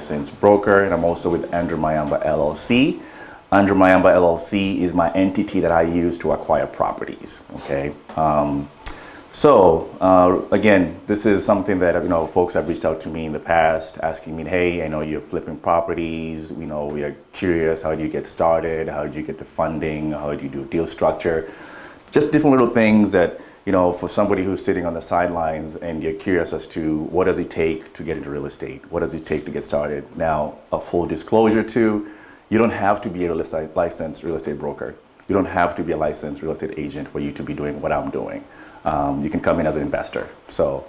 licensed broker, and I'm also with Andrew Mayamba LLC. Andrew Mayamba LLC is my entity that I use to acquire properties. Okay. Again, this is something that folks have reached out to me in the past, asking me, "Hey, I know you're flipping properties. We are curious. How do you get started? How do you get the funding? How do you do deal structure?" Just different little things that for somebody who's sitting on the sidelines and you're curious as to what does it take to get into real estate? What does it take to get started? Now, a full disclosure too, you don't have to be a licensed real estate broker. You don't have to be a licensed real estate agent for you to be doing what I'm doing. You can come in as an investor. So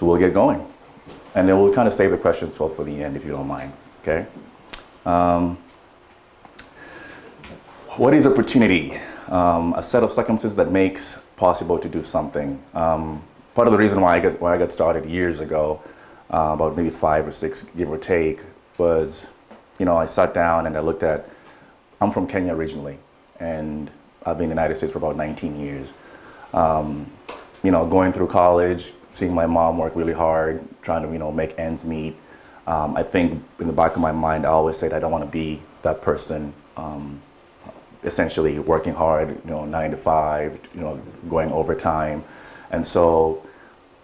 we'll get going. And then we'll kind of save the questions for the end if you don't mind, okay? What is opportunity? A set of circumstances that makes possible to do something. Part of the reason why I got started years ago, about maybe 5 or 6, give or take, was, I sat down and I looked at, I'm from Kenya originally, and I've been in the United States for about 19 years. Going through college, seeing my mom work really hard, trying to, make ends meet. I think in the back of my mind, I always said I don't want to be that person, essentially working hard, 9 to 5, going overtime. And so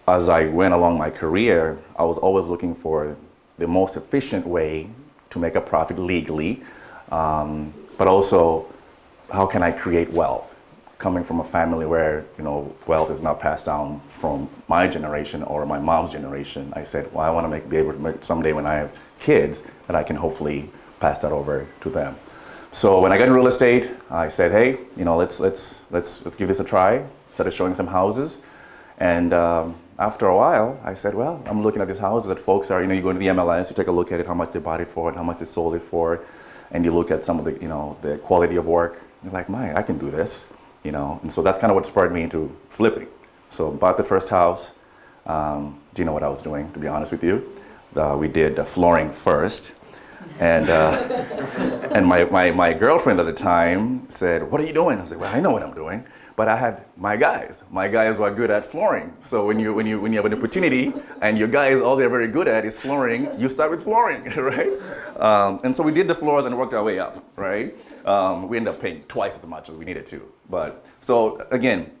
as I went along my career, I was always looking for the most efficient way to make a profit legally, but also how can I create wealth? Coming from a family where wealth is not passed down from my generation or my mom's generation, I said, well, I want to be able to make someday when I have kids that I can hopefully pass that over to them. So when I got into real estate, I said, hey, let's give this a try. Started showing some houses, and after a while, I said, well, I'm looking at these houses that folks are, you go into the MLS, you take a look at it, how much they bought it for, and how much they sold it for, and you look at some of the, the quality of work. You're like, I can do this. And so that's kind of what spurred me into flipping. So bought the first house. Do you know what I was doing, to be honest with you? We did the flooring first. And and my girlfriend at the time said, what are you doing? I said, well, I know what I'm doing. But I had my guys. My guys were good at flooring. So when you have an opportunity and your guys, all they're very good at is flooring, you start with flooring, right? And so we did the floors and worked our way up, right? We ended up paying twice as much as we needed to. But so again,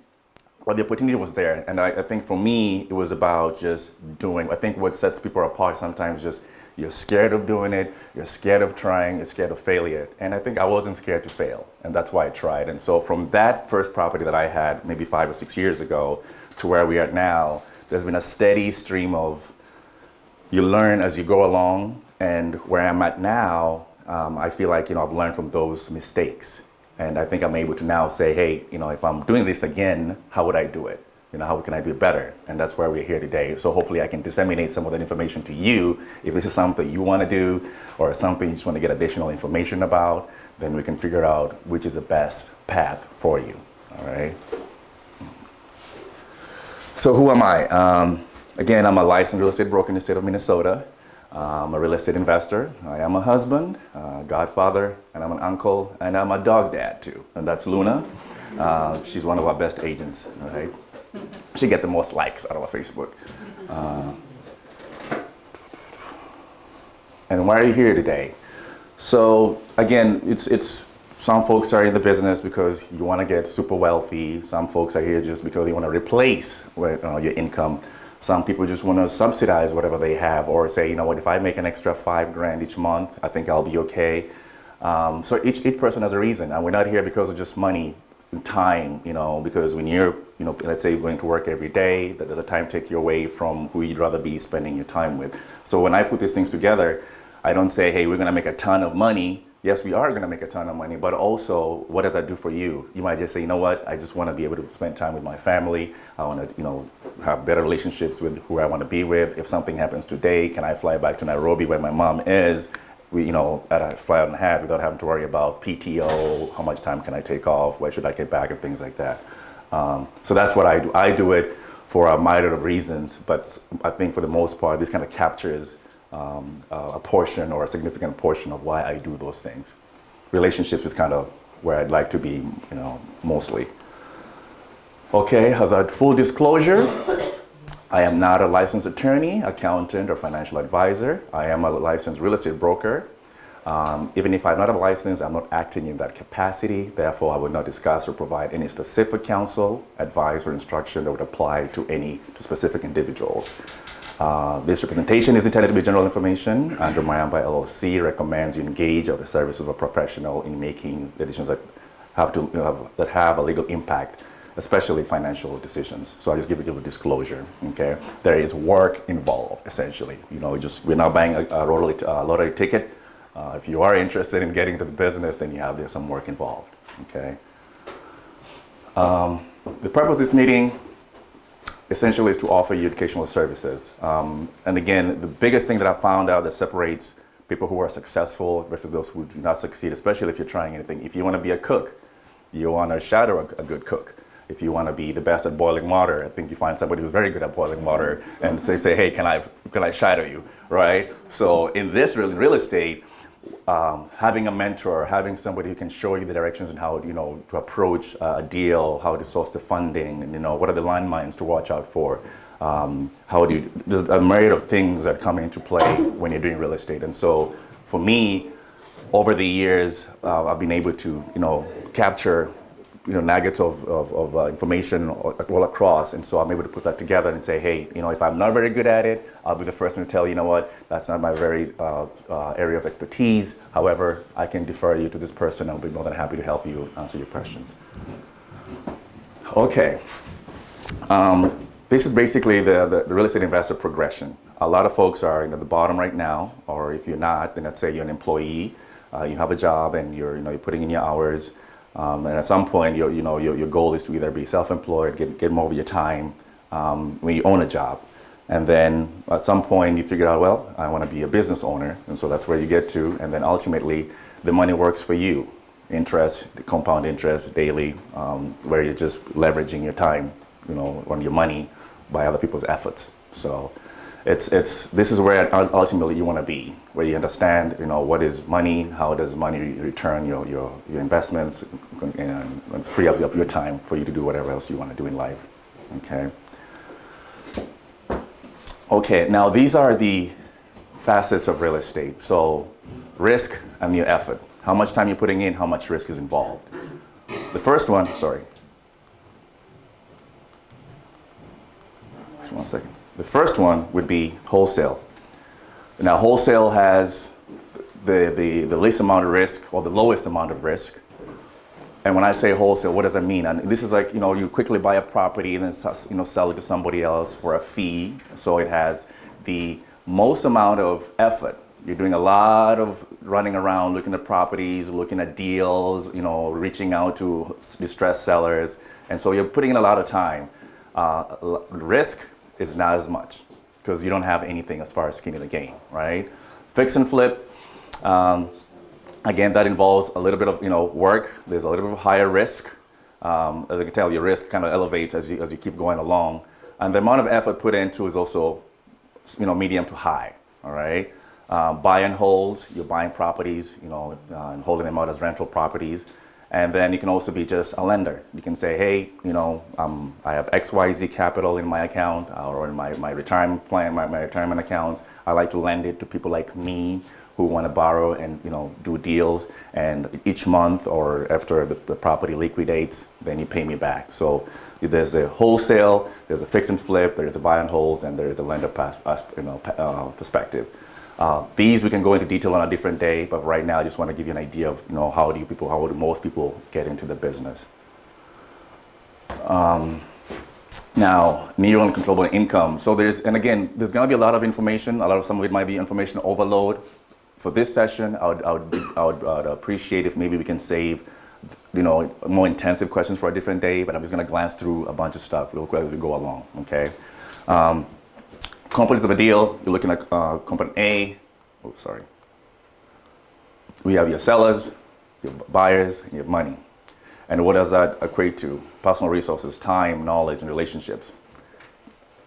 the opportunity was there. And I think for me, it was about just doing. I think what sets people apart sometimes just you're scared of doing it, you're scared of trying, you're scared of failure. And I think I wasn't scared to fail. And that's why I tried. And so from that first property that I had maybe 5 or 6 years ago to where we are now, there's been a steady stream of you learn as you go along. And where I'm at now, I feel like, I've learned from those mistakes. And I think I'm able to now say, hey, if I'm doing this again, how would I do it? How can I do better? And that's why we're here today. So hopefully I can disseminate some of that information to you. If this is something you want to do or something you just want to get additional information about, then we can figure out which is the best path for you. All right. So who am I? Again, I'm a licensed real estate broker in the state of Minnesota. I'm a real estate investor. I am a husband, godfather, and I'm an uncle, and I'm a dog dad too. And that's Luna. She's one of our best agents. All right. She get the most likes out of our Facebook. And why are you here today? So again, it's some folks are in the business because you want to get super wealthy. Some folks are here just because they want to replace your income. Some people just want to subsidize whatever they have, or say, what, if I make an extra $5,000 each month, I think I'll be okay. So each person has a reason, and we're not here because of just money. Time, because when you're, let's say you're going to work every day, that does a time take you away from who you'd rather be spending your time with. So when I put these things together, I don't say, hey, we're going to make a ton of money. Yes, we are going to make a ton of money, but also, what does that do for you? You might just say, I just want to be able to spend time with my family. I want to, have better relationships with who I want to be with. If something happens today, can I fly back to Nairobi where my mom is? At a fly and a hat without having to worry about PTO, how much time can I take off, where should I get back, and things like that. So that's what I do. I do it for a myriad of reasons, but I think for the most part, this kind of captures a portion or a significant portion of why I do those things. Relationships is kind of where I'd like to be, mostly. Okay, as a full disclosure, I am not a licensed attorney, accountant, or financial advisor. I am a licensed real estate broker. Even if I'm not a license, I'm not acting in that capacity. Therefore, I will not discuss or provide any specific counsel, advice, or instruction that would apply to specific individuals. This representation is intended to be general information. Andrew Mayamba LLC recommends you engage the services of a professional in making decisions that have a legal impact, especially financial decisions. So I'll just give you a disclosure, okay? There is work involved, essentially. We're not buying a lottery ticket. If you are interested in getting into the business, then there's some work involved, okay? The purpose of this meeting essentially is to offer you educational services. And again, the biggest thing that I found out that separates people who are successful versus those who do not succeed, especially if you're trying anything. If you want to be a cook, you want to shadow a good cook. If you want to be the best at boiling water, I think you find somebody who's very good at boiling water and say, hey, can I shadow you, right? So in this real estate, having a mentor, having somebody who can show you the directions and how to approach a deal, how to source the funding, and what are the landmines to watch out for. There's a myriad of things that come into play when you're doing real estate. And so for me, over the years, I've been able to capture nuggets of information all across, and so I'm able to put that together and say, hey, if I'm not very good at it, I'll be the first one to tell you, that's not my very area of expertise. However, I can defer you to this person. I'll be more than happy to help you answer your questions. Okay. This is basically the real estate investor progression. A lot of folks are at the bottom right now, or if you're not, then let's say you're an employee, you have a job and you're putting in your hours. And at some point, your goal is to either be self-employed, get more of your time when you own a job. And then at some point, you figure out, well, I want to be a business owner. And so that's where you get to. And then ultimately, the money works for you. Interest, the compound interest daily, where you're just leveraging your time, on your money by other people's efforts. So this is where ultimately you want to be, where you understand, what is money, how does money return your investments, and free up your time for you to do whatever else you want to do in life, okay? Okay, now these are the facets of real estate. So risk and your effort. How much time you're putting in, how much risk is involved. The first one, sorry. Just 1 second. The first one would be wholesale. Now, wholesale has the least amount of risk, or the lowest amount of risk. And when I say wholesale, what does that mean? And this is like, you quickly buy a property and then sell it to somebody else for a fee. So it has the most amount of effort. You're doing a lot of running around, looking at properties, looking at deals, reaching out to distressed sellers. And so you're putting in a lot of time. Risk is not as much because you don't have anything as far as skin in the game, right? Fix and flip, again, that involves a little bit of work. There's a little bit of higher risk. As I can tell, your risk kind of elevates as you keep going along, and the amount of effort put into is also medium to high. All right, buy and holds. You're buying properties, and holding them out as rental properties. And then you can also be just a lender. You can say, hey, I have XYZ capital in my account or in my retirement plan, my retirement accounts. I like to lend it to people like me who want to borrow and do deals. And each month or after the property liquidates, then you pay me back. So there's a wholesale, there's a fix and flip, there's a buy and holds, and there's the lender perspective. These we can go into detail on a different day, but right now I just want to give you an idea of how do most people get into the business. Now, near uncontrollable income. So there's going to be a lot of information. Some of it might be information overload. For this session, I would appreciate if maybe we can save more intensive questions for a different day. But I'm just going to glance through a bunch of stuff real quick as we go along. Okay. Components of a deal, you're looking at component A. We have your sellers, your buyers, and your money. And what does that equate to? Personal resources, time, knowledge, and relationships.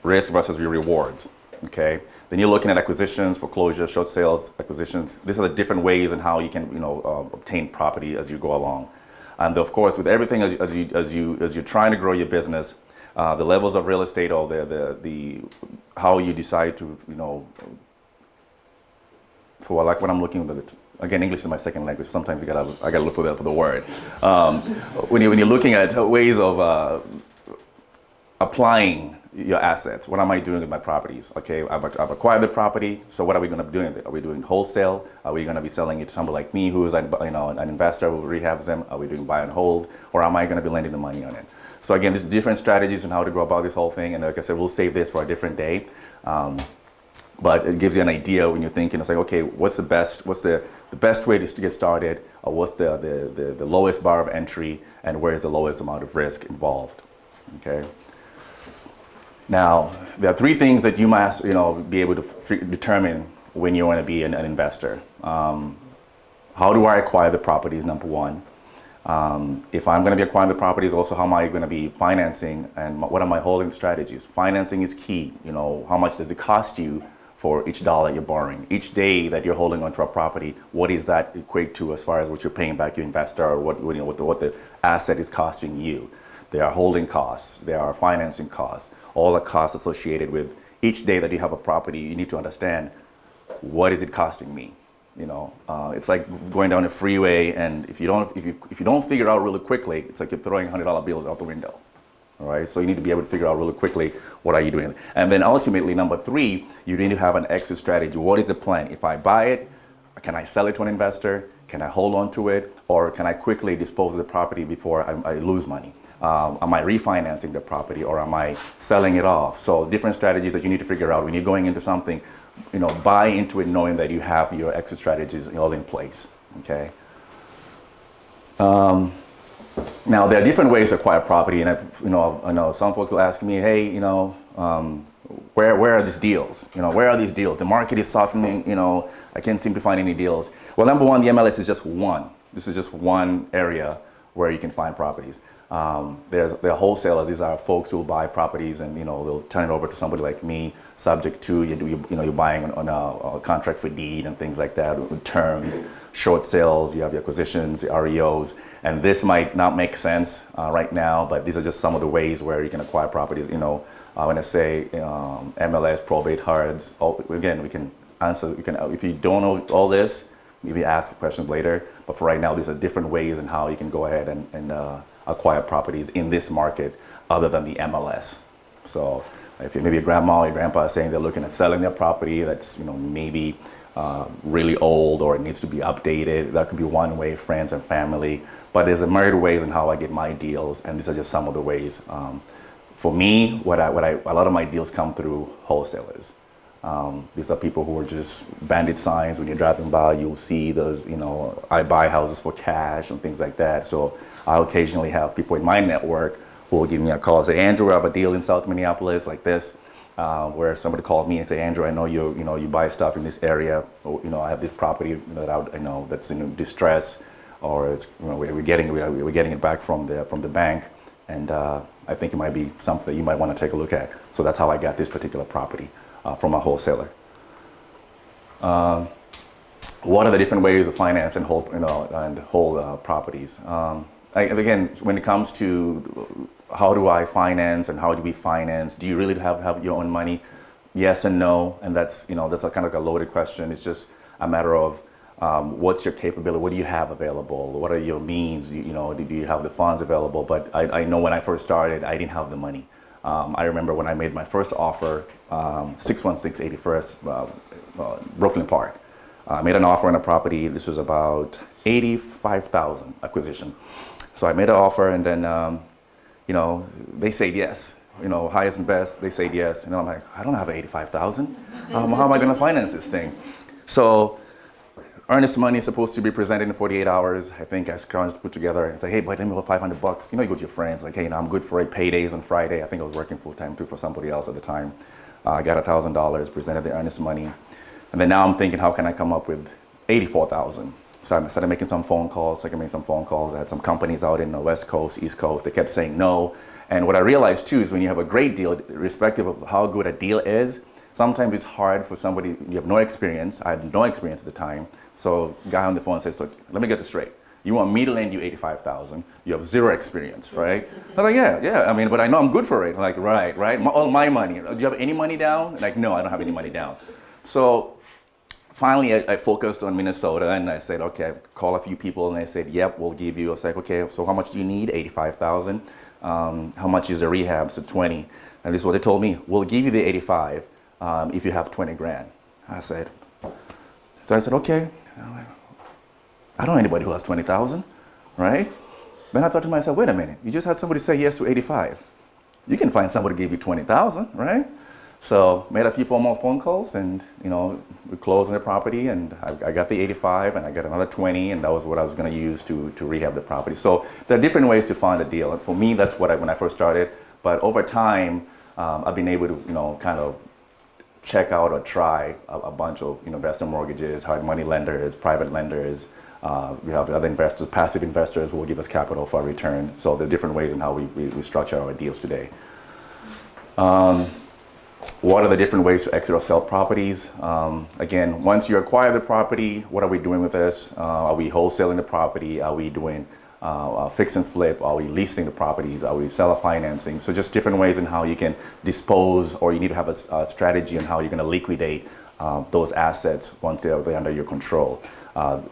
Risk versus your rewards, okay? Then you're looking at acquisitions, foreclosures, short sales, acquisitions. These are the different ways in how you can obtain property as you go along. And of course, with everything as you're trying to grow your business, the levels of real estate, or the how you decide to, for like when I'm looking at it, again, English is my second language. Sometimes I gotta look for the word. When you're looking at ways of applying your assets, what am I doing with my properties? Okay, I've acquired the property. So what are we going to be doing with it? Are we doing wholesale? Are we going to be selling it to somebody like me, who is an investor who rehabs them? Are we doing buy and hold, or am I going to be lending the money on it? So again, there's different strategies on how to go about this whole thing. And like I said, we'll save this for a different day. But it gives you an idea when you're thinking, it's like, okay, what's the best way to get started, or what's the lowest bar of entry, and where is the lowest amount of risk involved? Okay. Now, there are three things that you must, be able to determine when you want to be an investor. How do I acquire the properties? Number one. If I'm going to be acquiring the properties, also how am I going to be financing, and what are my holding strategies? Financing is key. How much does it cost you for each dollar you're borrowing? Each day that you're holding onto a property, what does that equate to as far as what you're paying back your investor, or what the asset is costing you? There are holding costs, there are financing costs, all the costs associated with each day that you have a property. You need to understand, what is it costing me? It's like going down a freeway, and if you don't figure out really quickly, it's like you're throwing $100 bills out the window. All right, so you need to be able to figure out really quickly, what are you doing? And then ultimately, number three, you need to have an exit strategy. What is the plan? If I buy it, can I sell it to an investor? Can I hold on to it? Or can I quickly dispose of the property before I lose money? Am I refinancing the property, or am I selling it off? So different strategies that you need to figure out when you're going into something. Buy into it knowing that you have your exit strategies all in place. Okay. Now there are different ways to acquire property, and I know some folks will ask me, hey, where are these deals? Where are these deals? The market is softening. I can't seem to find any deals. Well, number one, the MLS is just one. This is just one area where you can find properties. There are wholesalers. These are folks who will buy properties, and they'll turn it over to somebody like me, subject to you're buying on a contract for deed and things like that, with terms, short sales. You have the acquisitions, the REOs, and this might not make sense right now, but these are just some of the ways where you can acquire properties. When I say MLS, probate, HUDs, again, we can answer. If you don't know all this, maybe ask questions later. But for right now, these are different ways in how you can go ahead and acquire properties in this market other than the MLS. So if maybe your grandma or your grandpa is saying they're looking at selling their property that's maybe really old, or it needs to be updated, that could be one way, friends and family. But there's a myriad of ways in how I get my deals, and these are just some of the ways. For me, a lot of my deals come through wholesalers. These are people who are just bandit signs. When you're driving by, you'll see those, I buy houses for cash and things like that. So I'll occasionally have people in my network who will give me a call and say, Andrew, I have a deal in South Minneapolis like this, where somebody called me and say, Andrew, I know you buy stuff in this area. Or, I have this property that I know that's in distress, or it's, we're getting it back from the bank, and I think it might be something that you might want to take a look at. So that's how I got this particular property from a wholesaler. What are the different ways to finance and hold properties? Again, when it comes to how do I finance and how do we finance, do you really have your own money? Yes and no, and that's that's a kind of like a loaded question. It's just a matter of what's your capability, what do you have available, what are your means, do you have the funds available? But I know when I first started, I didn't have the money. I remember when I made my first offer, 616 81st Brooklyn Park. I made an offer on a property. This was about $85,000 acquisition. So I made an offer, and then they said yes. Highest and best, they said yes. And I'm like, I don't have $85,000. How am I going to finance this thing? So earnest money is supposed to be presented in 48 hours. I think I scrounged, put together, and say, hey, boy, let me go $500. You go to your friends, like, hey, I'm good for paydays on Friday. I think I was working full time too for somebody else at the time. I got $1,000, presented the earnest money. And then now I'm thinking, how can I come up with $84,000? So I started making some phone calls. I had some companies out in the West Coast, East Coast. They kept saying no. And what I realized too is when you have a great deal, irrespective of how good a deal is, sometimes it's hard for somebody, you have no experience. I had no experience at the time. So guy on the phone says, so let me get this straight. You want me to lend you 85,000? You have zero experience, right? I was like, yeah. I mean, but I know I'm good for it. Like, right. All my money. Do you have any money down? Like, no, I don't have any money down. So finally, I focused on Minnesota, and I said, okay, I called a few people, and they said, yep, we'll give you. I was like, okay, so how much do you need? 85,000. How much is the rehab? So 20. And this is what they told me. We'll give you the 85 if you have 20 grand. I said, okay. I don't know anybody who has 20,000, right? Then I thought to myself, wait a minute, you just had somebody say yes to 85. You can find somebody to give you 20,000, right? So made a few more phone calls, and we closed on the property, and I got the 85, and I got another 20, and that was what I was going to use to rehab the property. So there are different ways to find a deal. And for me, that's what when I first started. But over time, I've been able to kind of check out or try a bunch of investor mortgages, hard money lenders, private lenders. We have other investors, passive investors who will give us capital for a return. So there are different ways in how we structure our deals today. What are the different ways to exit or sell properties? Again, once you acquire the property, what are we doing with this? Are we wholesaling the property? Are we doing fix and flip? Are we leasing the properties? Are we seller financing? So just different ways in how you can dispose, or you need to have a strategy on how you're going to liquidate those assets once they're under your control.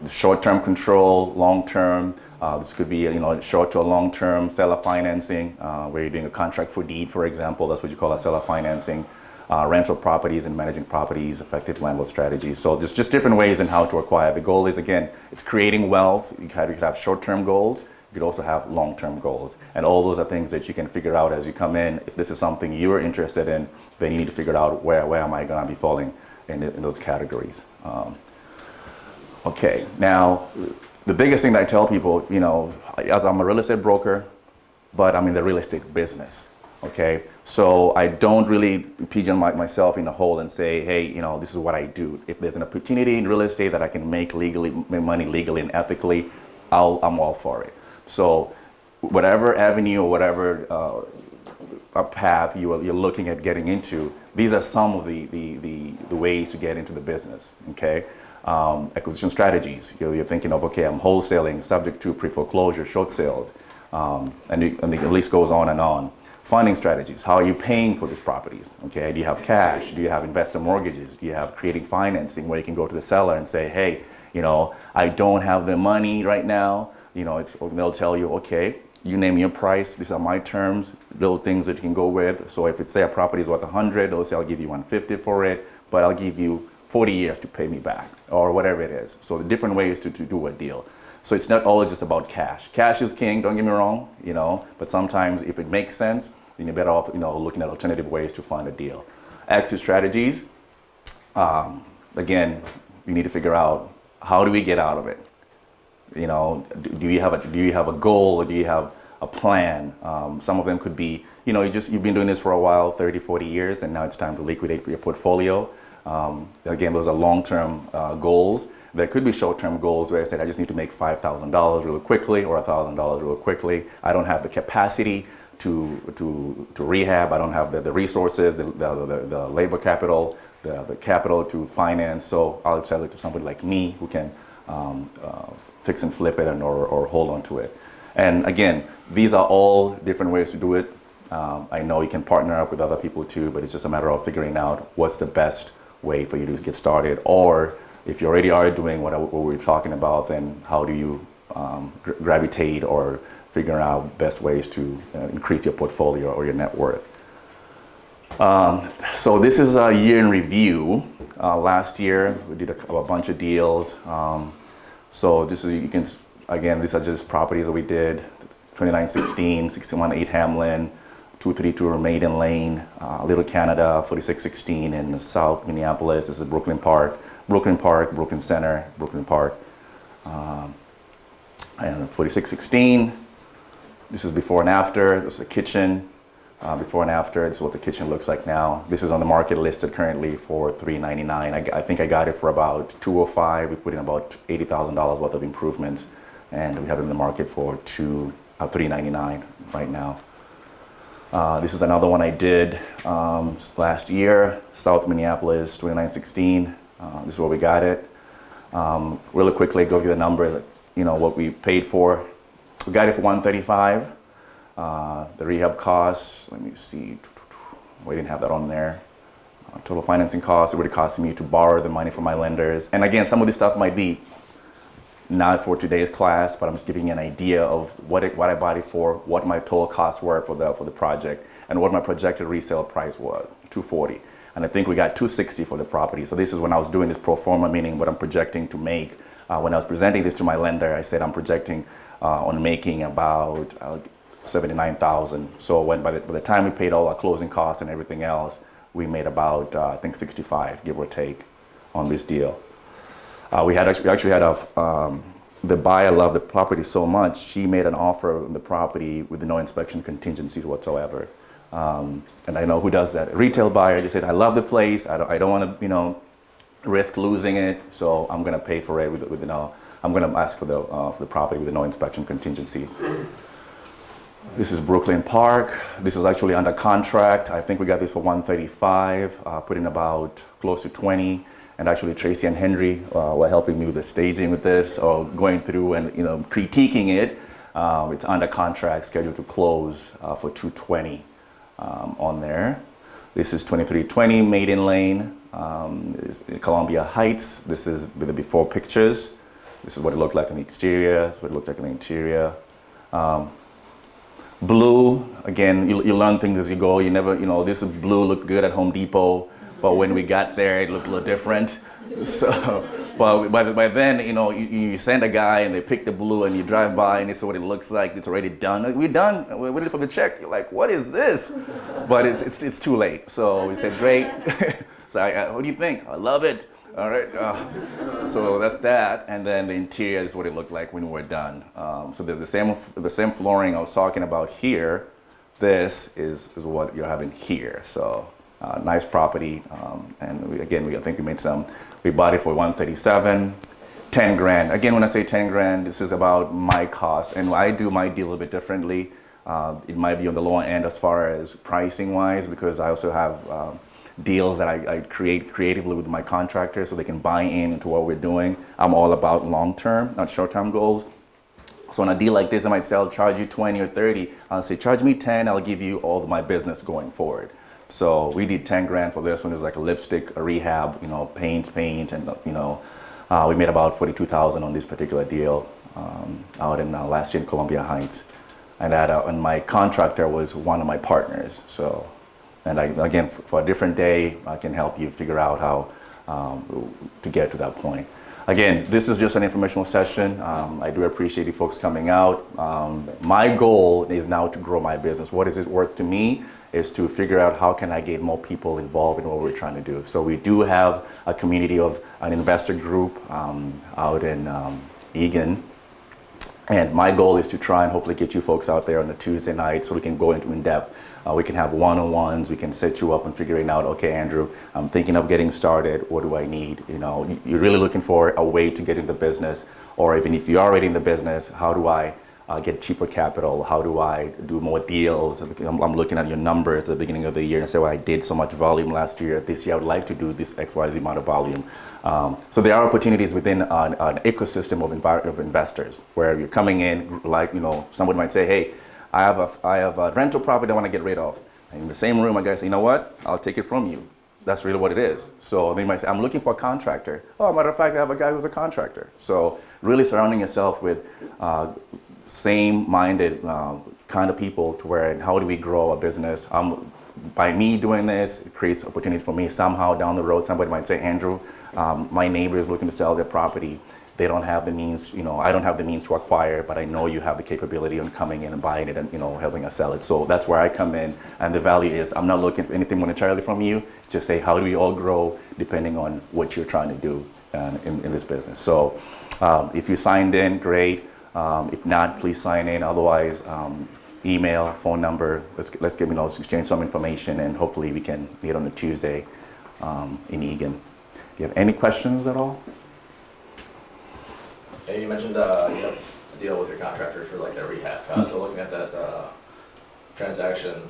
Short-term control, long-term. This could be short to long-term seller financing, where you're doing a contract for deed, for example. That's what you call a seller financing. Rental properties and managing properties, effective landlord strategies. So there's just different ways in how to acquire. The goal is, again, it's creating wealth. You could have short-term goals. You could also have long-term goals. And all those are things that you can figure out as you come in. If this is something you're interested in, then you need to figure out where am I going to be falling in those categories. Okay, now the biggest thing that I tell people, as I'm a real estate broker, but I'm in the real estate business, okay? So I don't really pigeonhole myself in a hole and say, hey, this is what I do. If there's an opportunity in real estate that I can make money legally and ethically, I'm all for it. So whatever avenue or whatever a path you're looking at getting into, these are some of the ways to get into the business, okay? Acquisition strategies. You're thinking of, okay, I'm wholesaling subject to pre-foreclosure, short sales, and the list goes on and on. Funding strategies. How are you paying for these properties? Okay, do you have cash? Do you have investor mortgages? Do you have creating financing where you can go to the seller and say, hey, I don't have the money right now. They'll tell you, okay, you name your price. These are my terms. Little things that you can go with. So if it's say a property is worth 100, they'll say I'll give you 150 for it, but I'll give you 40 years to pay me back, or whatever it is. So the different ways to do a deal. So it's not always just about cash. Cash is king, don't get me wrong, but sometimes if it makes sense, then you're better off, looking at alternative ways to find a deal. Exit strategies, again, you need to figure out, how do we get out of it? Do you have a goal, or do you have a plan? Some of them could be, you've been doing this for a while, 30, 40 years, and now it's time to liquidate your portfolio. Again, those are long-term goals. There could be short-term goals where I said, I just need to make $5,000 real quickly, or $1,000 real quickly. I don't have the capacity to rehab. I don't have the resources, the labor capital, the capital to finance. So I'll sell it to somebody like me who can fix and flip it or hold on to it. And again, these are all different ways to do it. I know you can partner up with other people too, but it's just a matter of figuring out what's the best way for you to get started. Or if you already are doing what we're talking about, then how do you gravitate or figure out best ways to increase your portfolio or your net worth. So this is a year in review. Last year we did a bunch of deals. So this is, again, these are just properties that we did. 2916, 618 Hamlin, 232 Maiden Lane, Little Canada, 4616 in South Minneapolis. This is Brooklyn Park, Brooklyn Center, Brooklyn Park, and 4616. This is before and after. This is the kitchen, before and after. This is what the kitchen looks like now. This is on the market listed currently for $399. I think I got it for about $205. We put in about $80,000 worth of improvements, and we have it in the market for $399 right now. This is another one I did last year, South Minneapolis, 2916. This is where we got it. Really quickly, go give you the number. what we paid for. We got it for 135. The rehab costs, let me see, we didn't have that on there. Total financing costs, it would have cost me to borrow the money from my lenders. And again, some of this stuff might be not for today's class, but I'm just giving you an idea of what I bought it for, what my total costs were for the project, and what my projected resale price was, 240. And I think we got 260 for the property. So this is when I was doing this pro forma, meaning what I'm projecting to make. When I was presenting this to my lender, I said I'm projecting on making about 79,000. So by the time we paid all our closing costs and everything else, we made about I think 65, give or take, on this deal. We actually had the buyer loved the property so much, she made an offer on the property with no inspection contingencies whatsoever. And I know who does that. A retail buyer just said, I love the place, I don't want to risk losing it, so I'm going to pay for it I'm going to ask for the property with no inspection contingency. This is Brooklyn Park. This is actually under contract. I think we got this for 135, put in about close to 20. And actually Tracy and Henry were helping me with the staging with this, or going through and critiquing it. It's under contract, scheduled to close for 220 on there. This is 2320 Maiden Lane, Columbia Heights. This is with the before pictures. This is what it looked like in the exterior. This is what it looked like in the interior. Blue, again, you learn things as you go. You never, this blue looked good at Home Depot, but when we got there, it looked a little different. So, but by then, you send a guy and they pick the blue and you drive by and it's what it looks like. It's already done. We're done. We're ready for the check. You're like, what is this? But it's too late. So we said, great. So what do you think? I love it. All right. So that's that. And then the interior is what it looked like when we're done. So the same flooring I was talking about here. This is what you're having here. So nice property. And I think we bought it for 137, 10 grand. Again, when I say 10 grand, this is about my cost. And I do my deal a little bit differently. It might be on the lower end as far as pricing wise, because I also have deals that I create creatively with my contractors so they can buy into what we're doing. I'm all about long-term, not short-term goals. So on a deal like this, I might say I'll charge you 20 or 30. I'll say, charge me 10, I'll give you all of my business going forward. So we did 10 grand for this one. It was like a lipstick, a rehab, paint, and we made about 42,000 on this particular deal out in last year in Columbia Heights. And my contractor was one of my partners. So, and again, for a different day, I can help you figure out how to get to that point. Again, this is just an informational session. I do appreciate you folks coming out. My goal is now to grow my business. What is it worth to me is to figure out how can I get more people involved in what we're trying to do. So we do have a community of an investor group out in Eagan. And my goal is to try and hopefully get you folks out there on a Tuesday night so we can go into in-depth. We can have one-on-ones. We can set you up and figuring out, okay, Andrew, I'm thinking of getting started. What do I need? You're really looking for a way to get into the business, or even if you're already in the business, how do I get cheaper capital? How do I do more deals? I'm looking at your numbers at the beginning of the year and say, well, I did so much volume last year. This year, I would like to do this XYZ amount of volume. So there are opportunities within an ecosystem of investors where you're coming in, like, somebody might say, hey, I have a rental property I want to get rid of. And in the same room, a guy say, you know what? I'll take it from you. That's really what it is. So they might say, I'm looking for a contractor. Oh, matter of fact, I have a guy who's a contractor. So really surrounding yourself with same-minded kind of people to where, how do we grow a business? By me doing this, it creates opportunities for me. Somehow down the road, somebody might say, Andrew, my neighbor is looking to sell their property. They don't have the means, I don't have the means to acquire, but I know you have the capability of coming in and buying it and, helping us sell it. So that's where I come in. And the value is, I'm not looking for anything monetarily from you. It's just say, how do we all grow depending on what you're trying to do in this business. So if you signed in, great. If not, please sign in. Otherwise, email, phone number. Let's exchange some information, and hopefully we can meet on a Tuesday in Eagan. Do you have any questions at all? Yeah, you mentioned you have to deal with your contractors for like that rehab cost. So looking at that transaction,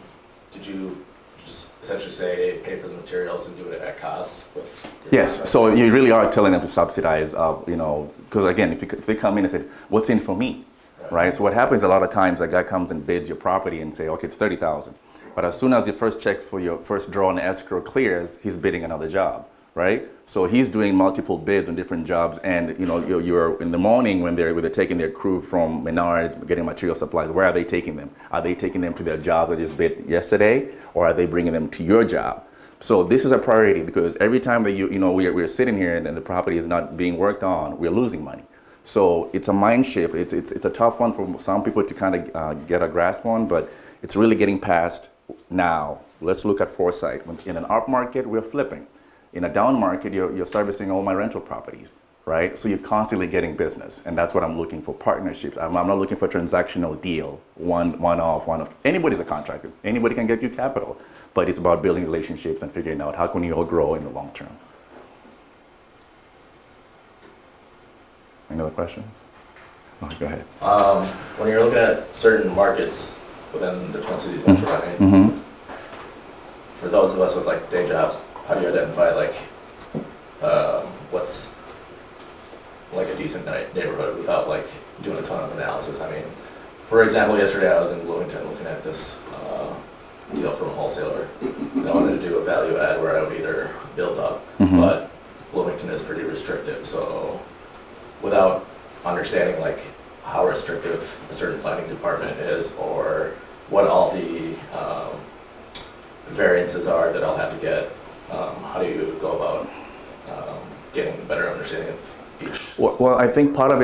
did you just essentially say, pay for the materials and do it at cost with your Yes, contractor? so you really are telling them to subsidize, because again, if they come in and say, what's in for me, right? So what happens a lot of times, a guy comes and bids your property and say, okay, it's 30,000. But as soon as the first check for your first draw on escrow clears, he's bidding another job, right? So he's doing multiple bids on different jobs, and you're in the morning when they're taking their crew from Menards, getting material supplies. Where are they taking them? Are they taking them to their jobs they just bid yesterday, or are they bringing them to your job? So this is a priority, because every time that we're sitting here and the property is not being worked on, we're losing money. So it's a mind shift. It's a tough one for some people to kind of get a grasp on, but it's really getting past now. Let's look at foresight. In an up market, we're flipping. In a down market, you're servicing all my rental properties, right? So you're constantly getting business, and that's what I'm looking for, partnerships. I'm not looking for a transactional deal, one-off. Anybody's a contractor. Anybody can get you capital, but it's about building relationships and figuring out how can you all grow in the long term. Any other questions? Oh, go ahead. When you're looking at certain markets within the Twin Cities metro area, for those of us with like day jobs, how do you identify like what's like a decent neighborhood without like doing a ton of analysis? I mean, for example, yesterday I was in Bloomington looking at this deal from a wholesaler. I wanted to do a value add where I would either build up, but Bloomington is pretty restrictive. So without understanding like how restrictive a certain planning department is, or what all the variances are that I'll have to get, how do you go about getting a better understanding of each? Well, I think part of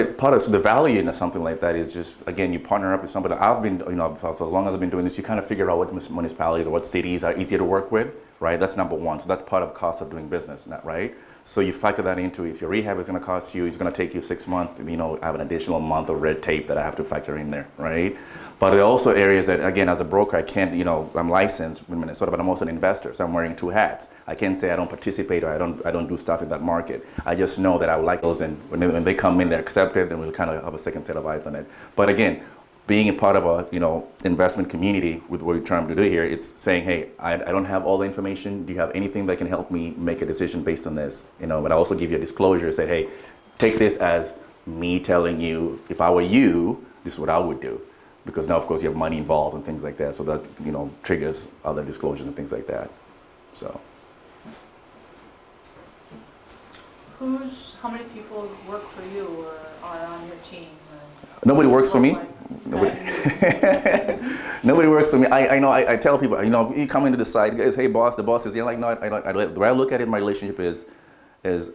the value in something like that is just, again, you partner up with somebody. I've been, for as long as I've been doing this, you kind of figure out what municipalities or what cities are easier to work with, right? That's number one. So that's part of cost of doing business, right? So you factor that into, if your rehab is going to cost you, it's going to take you 6 months, I have an additional month of red tape that I have to factor in there, right? But there are also areas that, again, as a broker, I can't, I'm licensed in Minnesota, but I'm also an investor, so I'm wearing two hats. I can't say I don't participate or I don't do stuff in that market. I just know that I would like those, and when they come in, they're accepted, then we'll kind of have a second set of eyes on it. But again, being a part of a investment community with what we're trying to do here, it's saying, hey, I don't have all the information. Do you have anything that can help me make a decision based on this? But I also give you a disclosure, say, hey, take this as me telling you, if I were you, this is what I would do. Because now, of course, you have money involved and things like that, so that triggers other disclosures and things like that. So. How many people work for you or are on your team? Nobody works for me. Nobody works for me. I tell people, you come into the site, guys, hey boss, the boss is here. Like, no, the way I look at it, my relationship is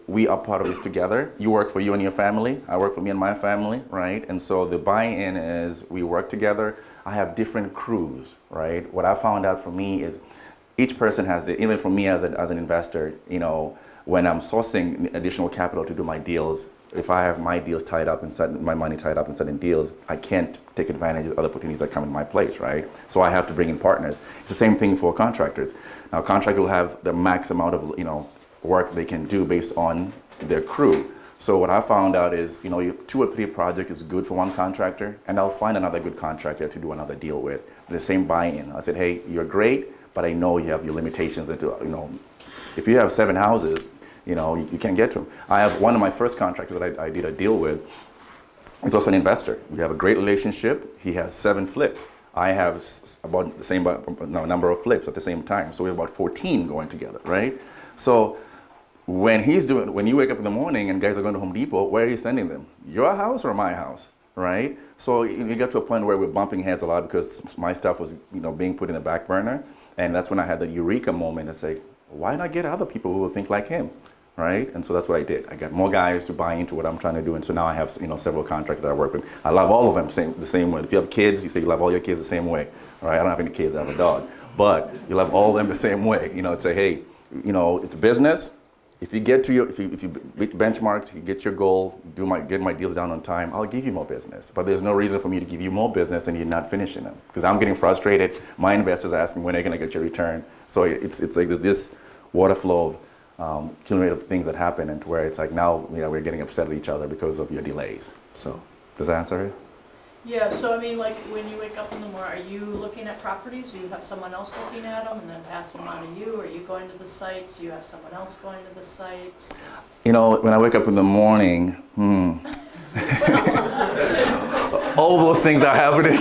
we are part of this together. You work for you and your family. I work for me and my family, right? And so the buy-in is we work together. I have different crews, right? What I found out for me is each person has even for me as an investor, when I'm sourcing additional capital to do my deals, if I have my deals tied up inside, my money tied up in certain deals, I can't take advantage of other opportunities that come in my place, right? So I have to bring in partners. It's the same thing for contractors. Now, contractors will have the max amount of, work they can do based on their crew. So what I found out is, 2 or 3 projects is good for one contractor, and I'll find another good contractor to do another deal with. The same buy-in. I said, hey, you're great, but I know you have your limitations. If you have 7 houses, you can't get to them. I have one of my first contractors that I did a deal with. He's also an investor. We have a great relationship. He has 7 flips. I have about the same number of flips at the same time. So we have about 14 going together, right? So when you wake up in the morning and guys are going to Home Depot, where are you sending them? Your house or my house, right? So you get to a point where we're bumping heads a lot because my stuff was, being put in the back burner. And that's when I had the eureka moment and say, why not get other people who will think like him? Right? And so that's what I did. I got more guys to buy into what I'm trying to do. And so now I have, several contractors that I work with. I love all of them the same way. If you have kids, you say you love all your kids the same way. Right? I don't have any kids, I have a dog. But you love all of them the same way. Say, hey, it's business. If you get to if you beat benchmarks, you get your goal, get my deals down on time, I'll give you more business. But there's no reason for me to give you more business and you're not finishing them. Because I'm getting frustrated. My investors are asking when they're going to get your return. So it's like there's this water flow of cumulative things that happen, and to where it's like now we're getting upset at each other because of your delays. So does that answer it? Yeah, so I mean, like, when you wake up in the morning, are you looking at properties? Do you have someone else looking at them and then passing them on to you? Are you going to the sites? Do you have someone else going to the sites? You know, when I wake up in the morning, all those things are happening.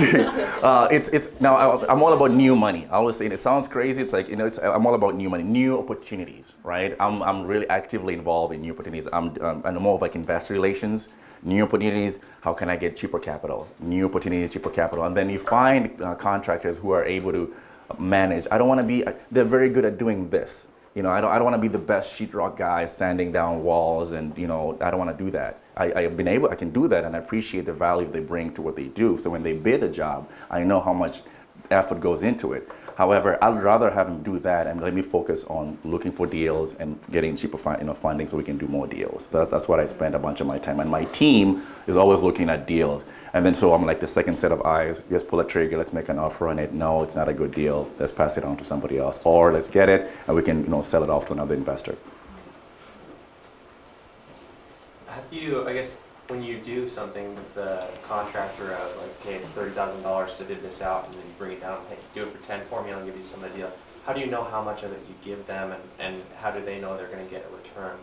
I'm all about new money. I always say it sounds crazy. It's like, I'm all about new money, new opportunities, right? I'm really actively involved in new opportunities. I'm more of like investor relations, new opportunities. How can I get cheaper capital? New opportunities, cheaper capital, and then you find contractors who are able to manage. I don't want to be. They're very good at doing this. I don't want to be the best sheetrock guy standing down walls, and I don't want to do that. I can do that, and I appreciate the value they bring to what they do. So when they bid a job, I know how much effort goes into it. However, I'd rather have them do that and let me focus on looking for deals and getting cheaper funding so we can do more deals. So that's what I spend a bunch of my time. And my team is always looking at deals. And then so I'm like the second set of eyes. Just pull a trigger. Let's make an offer on it. No, it's not a good deal. Let's pass it on to somebody else. Or let's get it and we can sell it off to another investor. Have you, I guess, when you do something with the contractor of like, okay, it's $30,000 to bid this out, and then you bring it down, hey, do it for 10 for me, I'll give you some idea. How do you know how much of it you give them, and how do they know they're going to get a return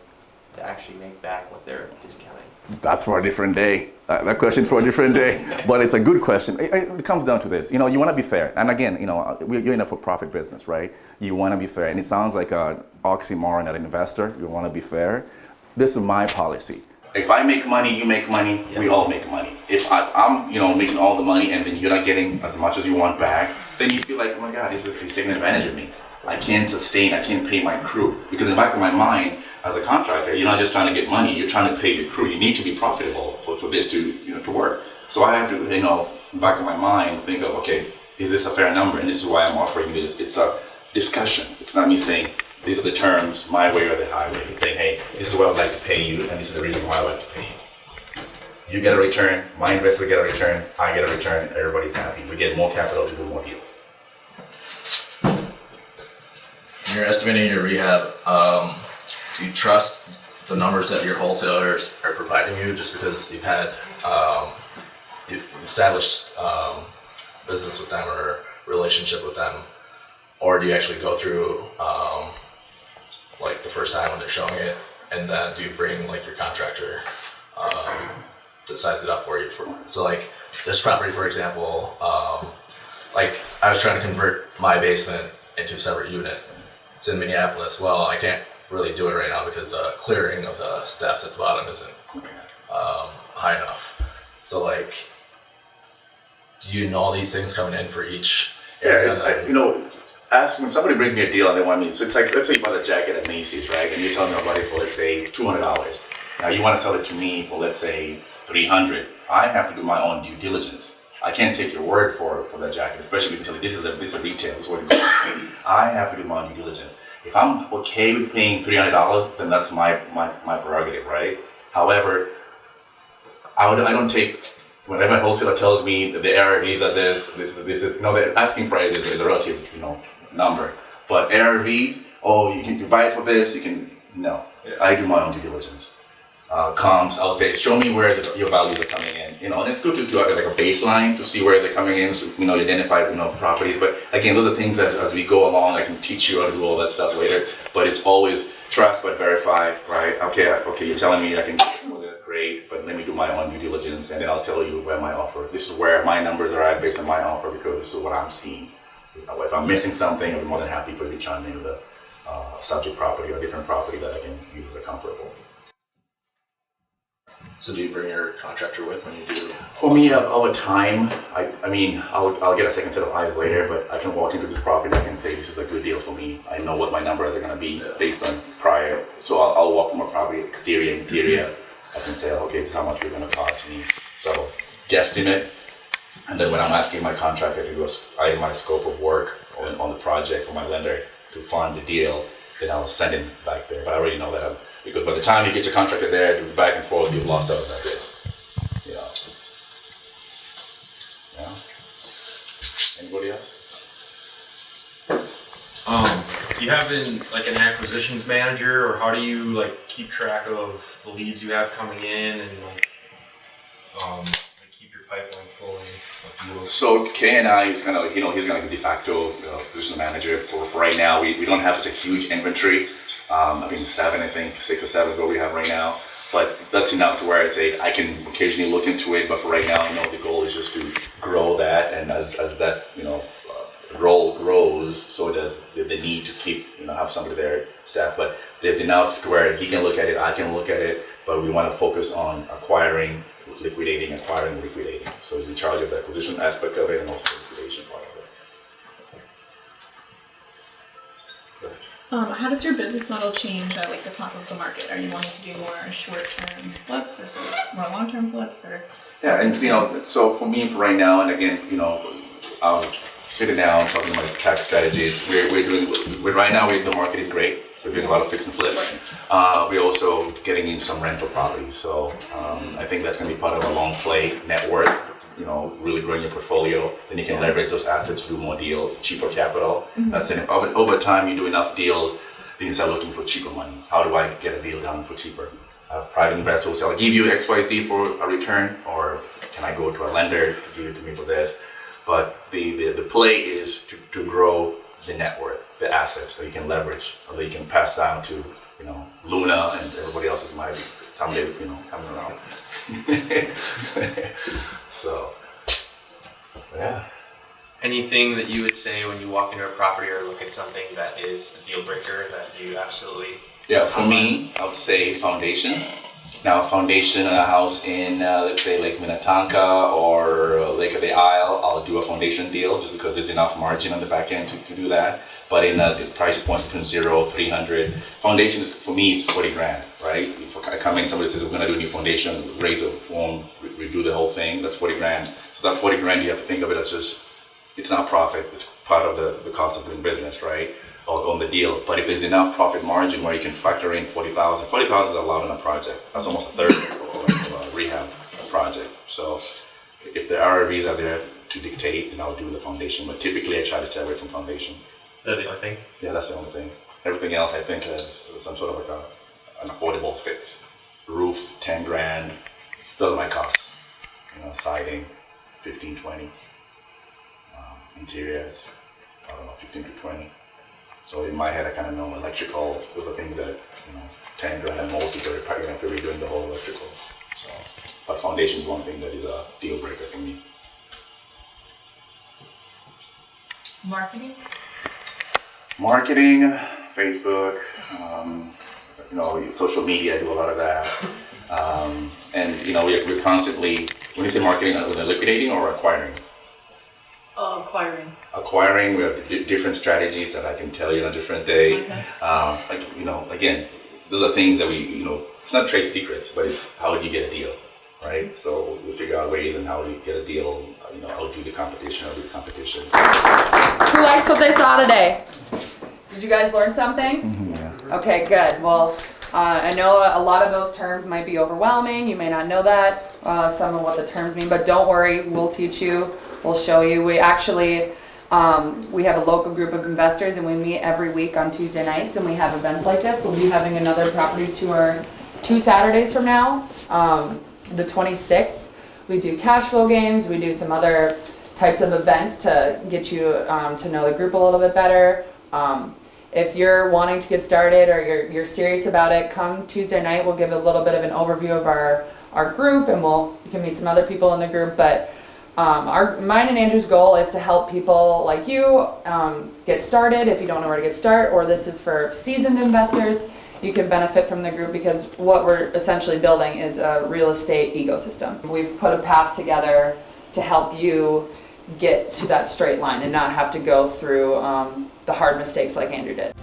to actually make back what they're discounting? That's for a different day. That question's for a different day. But it's a good question. It comes down to this. You want to be fair. And again, you're in a for-profit business, right? You want to be fair. And it sounds like an oxymoron at an investor. You want to be fair. This is my policy. If I make money, you make money, we all make money. If I'm making all the money and then you're not getting as much as you want back, then you feel like, oh my God, he's taking advantage of me. I can't pay my crew. Because in the back of my mind, as a contractor, you're not just trying to get money, you're trying to pay your crew. You need to be profitable for this to work. So I have to, in the back of my mind, think of, okay, is this a fair number? And this is why I'm offering this. It's a discussion. It's not me saying, these are the terms, my way or the highway. It's saying, hey, this is what I'd like to pay you, and this is the reason why I'd like to pay you. You get a return, my investor get a return, I get a return, everybody's happy. We get more capital to do more deals. When you're estimating your rehab, do you trust the numbers that your wholesalers are providing you just because you've established business with them or relationship with them? Or do you actually go through like the first time when they're showing it, and then do you bring like your contractor to size it up for you? So like this property, for example, like I was trying to convert my basement into a separate unit. It's in Minneapolis. Well, I can't really do it right now because the clearing of the steps at the bottom isn't high enough. So like, do you know all these things coming in for each area? Ask when somebody brings me a deal and they want me. So it's like, let's say you bought a jacket at Macy's, right? And you're telling me about it for, let's say, $200. Now you want to sell it to me for, let's say, $300. I have to do my own due diligence. I can't take your word for that jacket, especially if you tell me this is a retail. This is what it goes. I have to do my own due diligence. If I'm okay with paying $300, then that's my prerogative, right? However, I don't take. Whenever a wholesaler tells me that the ARVs are this is the asking price is a relative number. But ARVs, you can buy it for this, no. I do my own due diligence. Comps, I'll say, show me where your values are coming in. And it's good to do like a baseline to see where they're coming in, so you identify properties. But again, those are things as we go along. I can teach you how to do all that stuff later. But it's always trust but verify, right? Okay, you're telling me I can do it, great, but let me do my own due diligence, and then I'll tell you where my offer. This is where my numbers are at based on my offer, because this is what I'm seeing. If I'm missing something, I'll be more than happy for you to chime in with a subject property or different property that I can use as a comparable. So do you bring your contractor with when you do? For me, over time, I'll get a second set of eyes later, but I can walk into this property and I can say this is a good deal for me. I know what my numbers are going to be based on prior. So I'll walk from a property, exterior, interior. I can say, okay, this is how much we're going to cost me. So guesstimate. And then when I'm asking my contractor to do an itemized scope of work on the project for my lender to fund the deal, then I'll send him back there. But I already know that because by the time you get your contractor there, do back and forth, you've lost out on that bid. Anybody else? Do you have an acquisitions manager, or how do you keep track of the leads you have coming in and keep your pipeline flowing? deals? So K and I is gonna, he's gonna be de facto position manager for right now. We don't have such a huge inventory. I mean, 6 or 7 is what we have right now. But that's enough to where I can occasionally look into it. But for right now, the goal is just to grow that, and as that, role grows, so does the need to keep, have somebody there, staff. But there's enough to where he can look at it, I can look at it, but we want to focus on acquiring, liquidating. So he's in charge of the acquisition aspect of it and also the liquidation part of it. How does your business model change at like the top of the market? Are you wanting to do more short-term flips versus more long-term flips, or? Yeah, and so for me, for right now, and again, I'll sitting down talking about tax strategies. Right now the market is great. We're doing a lot of fix and flip. We're also getting in some rental properties. So I think that's going to be part of a long play net worth. Really growing your portfolio. Then you can leverage those assets to do more deals, cheaper capital. That's it. Over time, you do enough deals, then you start looking for cheaper money. How do I get a deal done for cheaper? Private investors will say, I'll give you XYZ for a return, or can I go to a lender to give it to me for this? But the play is to grow the net worth, the assets that you can leverage, or that you can pass down to, Luna and everybody else who might be someday, coming around. So, yeah. Anything that you would say when you walk into a property or look at something that is a deal breaker that you absolutely? Yeah, for me, I would say foundation. Now, foundation in a house in, let's say, Lake Minnetonka or Lake of the Isle, I'll do a foundation deal just because there's enough margin on the back end to do that. But in the price point between 0, 300, foundation is, for me, it's 40 grand, right? If I come in, somebody says, we're gonna do a new foundation, raise a won't redo the whole thing, that's 40 grand. So that 40 grand, you have to think of it as just, it's not profit, it's part of the cost of doing business, right? On the deal. But if there's enough profit margin where you can factor in 40,000, 40,000 is a lot on a project. That's almost a third of a rehab project. So if the RRVs are there to dictate, then I'll do the foundation. But typically I try to stay away from foundation. That's the only thing? Yeah, that's the only thing. Everything else I think is some sort of like an affordable fix. Roof, 10 grand, doesn't my cost. Siding, 15, 20. Interiors, I don't know, 15 to 20. So in my head, I kind of know electrical. Those are things that 10 grand at most if you're redoing the whole electrical. So, but foundation is one thing that is a deal breaker for me. Marketing, Facebook, social media. I do a lot of that, and we're constantly. When you say marketing, are we liquidating or acquiring? Acquiring, we have different strategies that I can tell you on a different day. Okay. Again, those are things that it's not trade secrets, but it's how do you get a deal, right? So we figure out ways and how do you get a deal, outdo the competition, Who likes what they saw today? Did you guys learn something? Yeah. Okay, good. Well, I know a lot of those terms might be overwhelming. You may not know that, some of what the terms mean, but don't worry, we'll teach you. We'll show you. We actually, we have a local group of investors and we meet every week on Tuesday nights and we have events like this. We'll be having another property tour 2 Saturdays from now, the 26th. We do cash flow games. We do some other types of events to get you to know the group a little bit better. If you're wanting to get started or you're serious about it, come Tuesday night. We'll give a little bit of an overview of our group and you can meet some other people in the group. But mine and Andrew's goal is to help people like you get started if you don't know where to get started, or this is for seasoned investors. You can benefit from the group because what we're essentially building is a real estate ecosystem. We've put a path together to help you get to that straight line and not have to go through the hard mistakes like Andrew did.